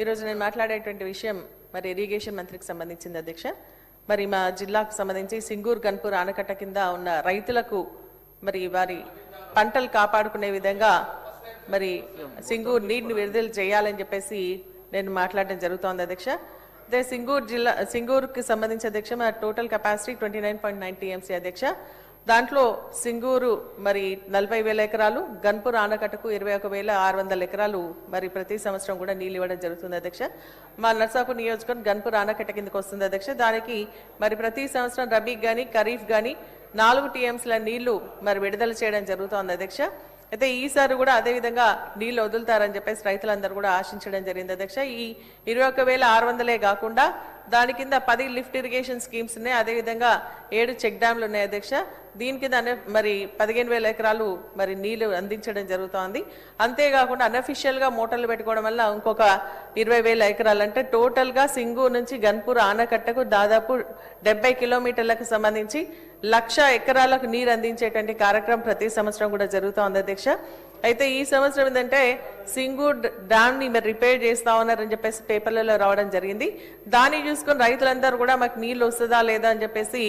ఈరోజు నేను మాట్లాడేటువంటి విషయం మరి ఇరిగేషన్ మంత్రికి సంబంధించింది అధ్యక్ష. మరి మా జిల్లాకు సంబంధించి సింగూర్ గన్పూర్ ఆనకట్ట కింద ఉన్న రైతులకు మరి వారి పంటలు కాపాడుకునే విధంగా మరి సింగూర్ నీటిని విడుదల చేయాలని చెప్పేసి నేను మాట్లాడడం జరుగుతోంది అధ్యక్ష. అదే సింగూర్కి సంబంధించి అధ్యక్ష మా టోటల్ కెపాసిటీ 29.9 TMC అధ్యక్ష. దాంట్లో సింగూరు మరి 40,000 ఎకరాలు, గన్పూర్ ఆనకట్టకు 21,600 ఎకరాలు మరి ప్రతి సంవత్సరం కూడా నీళ్ళు ఇవ్వడం జరుగుతుంది అధ్యక్ష. మా నర్సాపూర్ నియోజకవర్గం గన్పూర్ ఆనకట్ట కిందకు వస్తుంది అధ్యక్ష. దానికి మరి ప్రతి సంవత్సరం రబీకి కానీ ఖరీఫ్ కానీ 4 TMCల నీళ్లు మరి విడుదల చేయడం జరుగుతోంది అధ్యక్ష. అయితే ఈసారి కూడా అదేవిధంగా నీళ్లు వదులుతారని చెప్పేసి రైతులందరూ కూడా ఆశించడం జరిగింది అధ్యక్ష. ఈ 21,600 కాకుండా దాని కింద 10 లిఫ్ట్ ఇరిగేషన్ స్కీమ్స్ ఉన్నాయి, అదేవిధంగా 7 చెక్ డ్యామ్లు ఉన్నాయి అధ్యక్ష. దీని కింద మరి 15,000 ఎకరాలు మరి నీళ్లు అందించడం జరుగుతోంది. అంతేకాకుండా అన్అఫిషియల్ గా మోటార్లు పెట్టుకోవడం వల్ల ఇంకొక 20,000 ఎకరాలు, అంటే టోటల్ గా సింగూరు నుంచి గన్పూర్ ఆనకట్టకు దాదాపు 70 కిలోమీటర్లకు సంబంధించి 1,00,000 ఎకరాలకు నీరు అందించేటువంటి కార్యక్రమం ప్రతి సంవత్సరం కూడా జరుగుతోంది అధ్యక్ష. అయితే ఈ సంవత్సరం ఏంటంటే సింగూర్ డ్యామ్ ని మరి రిపేర్ చేస్తా ఉన్నారని చెప్పేసి పేపర్లలో రావడం జరిగింది. దాన్ని చూసుకొని రైతులందరూ కూడా మాకు నీళ్లు వస్తుందా లేదా అని చెప్పేసి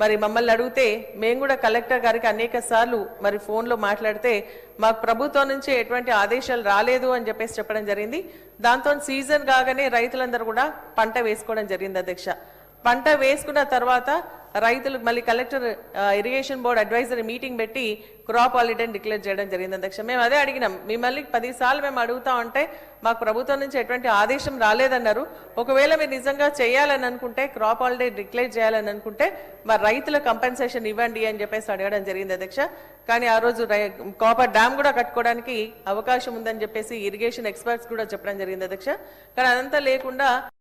మరి మమ్మల్ని అడిగితే మేము కూడా కలెక్టర్ గారికి అనేక సార్లు మరి ఫోన్లో మాట్లాడితే మాకు ప్రభుత్వం నుంచి ఎటువంటి ఆదేశాలు రాలేదు అని చెప్పేసి చెప్పడం జరిగింది. దాంతో సీజన్ కాగానే రైతులందరూ కూడా పంట వేసుకోవడం జరిగింది అధ్యక్ష. పంట వేసుకున్న తర్వాత రైతులు మళ్ళీ collector irrigation board advisory meeting పెట్టి క్రాప్ హాలిడేని డిక్లేర్ చేయడం జరిగింది అధ్యక్ష. మేము అదే అడిగినాం, మిమ్మల్ని 10 సార్లు మేము అడుగుతా ఉంటే మాకు ప్రభుత్వం నుంచి ఎటువంటి ఆదేశం రాలేదన్నారు. ఒకవేళ మీరు నిజంగా చేయాలని అనుకుంటే, క్రాప్ హాలిడే డిక్లేర్ చేయాలని అనుకుంటే మరి రైతుల కంపెన్సేషన్ ఇవ్వండి అని చెప్పేసి అడగడం జరిగింది అధ్యక్ష. కానీ ఆ రోజు కాపర్ డ్యామ్ కూడా కట్టుకోవడానికి అవకాశం ఉందని చెప్పేసి ఇరిగేషన్ ఎక్స్పర్ట్స్ కూడా చెప్పడం జరిగింది అధ్యక్ష. కానీ అదంతా లేకుండా